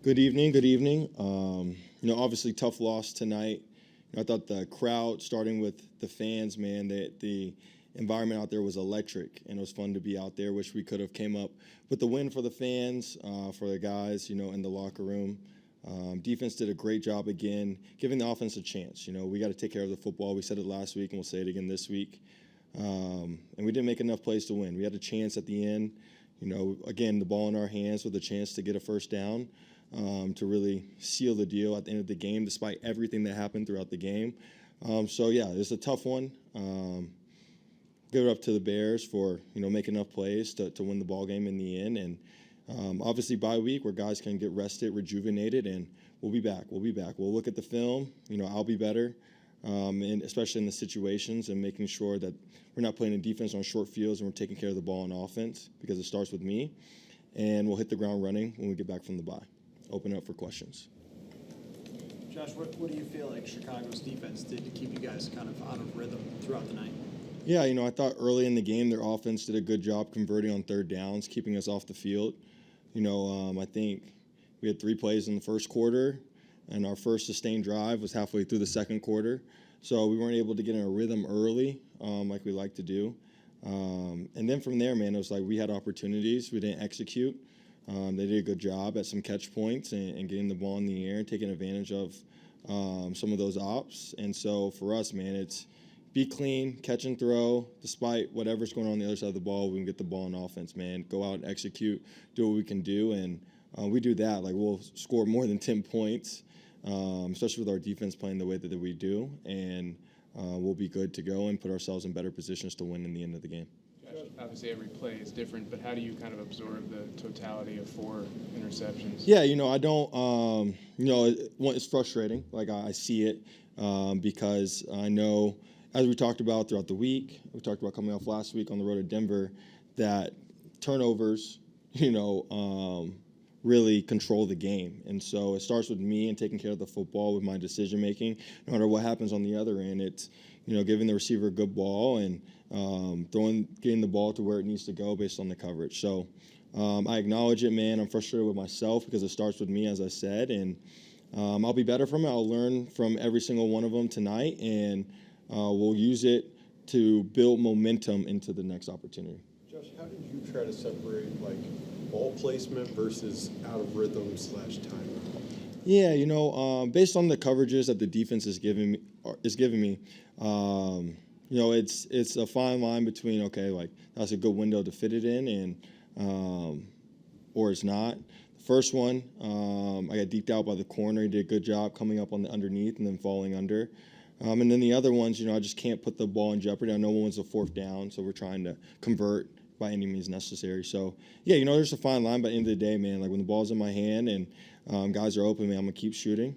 Good evening. Good evening. Obviously tough loss tonight. I thought the crowd, starting with the fans, man, the environment out there was electric, and it was fun to be out there. Wish we could have came up with the win for the fans, for the guys, in the locker room. Defense did a great job again, giving the offense a chance. We got to take care of the football. We said it last week, and we'll say it again this week. And we didn't make enough plays to win. We had a chance at the end. Again, the ball in our hands with a chance to get a first down. To really seal the deal at the end of the game, despite everything that happened throughout the game. It's a tough one. Give it up to the Bears for making enough plays to win the ball game in the end. And obviously, bye week where guys can get rested, rejuvenated, and we'll be back. We'll be back. We'll look at the film. I'll be better, and especially in the situations and making sure that we're not playing in defense on short fields and we're taking care of the ball on offense because it starts with me. And we'll hit the ground running when we get back from the bye. Open up for questions. Josh, what do you feel like Chicago's defense did to keep you guys kind of out of rhythm throughout the night? Yeah, I thought early in the game their offense did a good job converting on third downs, keeping us off the field. I think we had 3 plays in the first quarter, and our first sustained drive was halfway through the second quarter. So we weren't able to get in a rhythm early like we like to do. And then from there, man, it was like we had opportunities. We didn't execute. They did a good job at some catch points and getting the ball in the air and taking advantage of some of those ops. And so for us, man, it's be clean, catch and throw. Despite whatever's going on the other side of the ball, we can get the ball in offense, man. Go out and execute, do what we can do. And we do that. Like, we'll score more than 10 points, especially with our defense playing the way that we do. And we'll be good to go and put ourselves in better positions to win in the end of the game. Obviously, every play is different, but how do you kind of absorb the totality of 4 interceptions? Yeah, I don't, it's frustrating. Like, I see it because I know, as we talked about throughout the week, we talked about coming off last week on the road to Denver, that turnovers, really control the game. And so it starts with me and taking care of the football with my decision making. No matter what happens on the other end, it's giving the receiver a good ball and getting the ball to where it needs to go based on the coverage. So I acknowledge it, man. I'm frustrated with myself because it starts with me, as I said, and I'll be better from it. I'll learn from every single one of them tonight, and we'll use it to build momentum into the next opportunity. Josh, how did you try to separate ball placement versus out of rhythm / timing? Yeah, based on the coverages that the defense is giving me, it's a fine line between that's a good window to fit it in, and or it's not. The first one, I got deked out by the corner. He did a good job coming up on the underneath and then falling under. And then the other ones, I just can't put the ball in jeopardy. I know one's a 4th down, so we're trying to convert by any means necessary. So, yeah, there's a fine line, but at the end of the day, man, like when the ball's in my hand and guys are open, man, I'm going to keep shooting,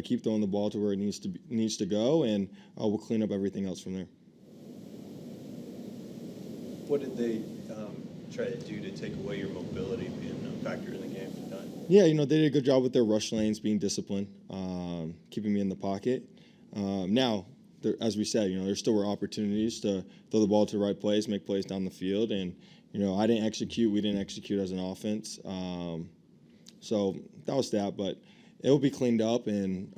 keep throwing the ball to where it needs to go, and we'll clean up everything else from there. What did they try to do to take away your mobility being a factor in the game tonight? Yeah, they did a good job with their rush lanes, being disciplined, keeping me in the pocket. Now, as we said, there still were opportunities to throw the ball to the right place, make plays down the field, and I didn't execute. We didn't execute as an offense, so that was that. But it will be cleaned up, and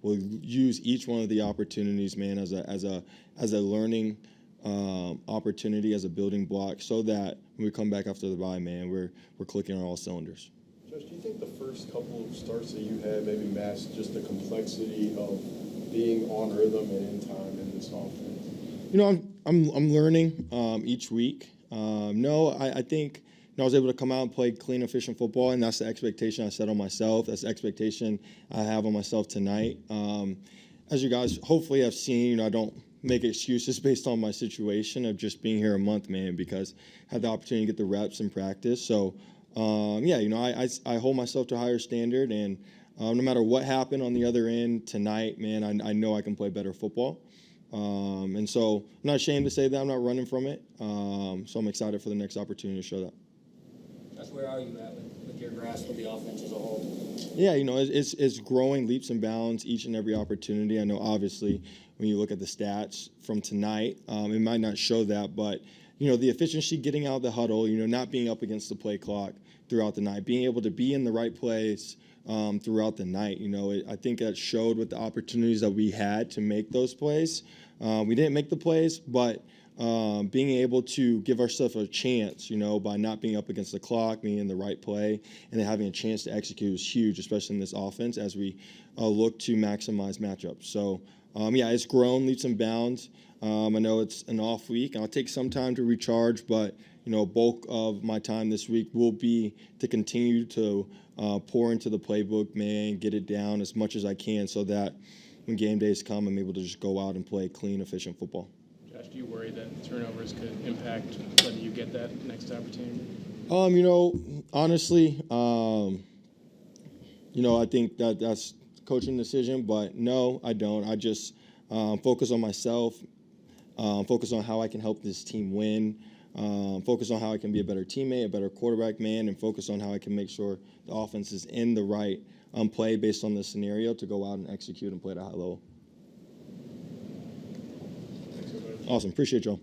we'll use each one of the opportunities, man, as a learning opportunity, as a building block, so that when we come back after the bye, man, we're clicking on all cylinders. Josh, do you think the first couple of starts that you had maybe masked just the complexity of being on rhythm and in time in this offense? I'm learning each week. I think I was able to come out and play clean, efficient football, and that's the expectation I set on myself. That's the expectation I have on myself tonight. As you guys hopefully have seen, I don't make excuses based on my situation of just being here a month, man, because I had the opportunity to get the reps in practice. So, I hold myself to a higher standard, and no matter what happened on the other end tonight, man, I know I can play better football. And so I'm not ashamed to say that. I'm not running from it. So I'm excited for the next opportunity to show that. That's where are you at with your grasp of the offense as a whole? Yeah, it's growing leaps and bounds each and every opportunity. I know, obviously, when you look at the stats from tonight, it might not show that, but the efficiency, getting out of the huddle, not being up against the play clock throughout the night, being able to be in the right place throughout the night. I think that showed with the opportunities that we had to make those plays. We didn't make the plays, but being able to give ourselves a chance, by not being up against the clock, being in the right play, and then having a chance to execute is huge, especially in this offense as we look to maximize matchups. So, it's grown leaps and bounds. I know it's an off week, and I'll take some time to recharge, but, bulk of my time this week will be to continue to pour into the playbook, man, get it down as much as I can so that when game days come, I'm able to just go out and play clean, efficient football. Josh, do you worry that turnovers could impact whether you get that next opportunity? Honestly, I think that's coaching decision, but no, I don't. I just focus on myself, focus on how I can help this team win, focus on how I can be a better teammate, a better quarterback, man, and focus on how I can make sure the offense is in the right play based on the scenario to go out and execute and play at a high level. Awesome. Appreciate y'all.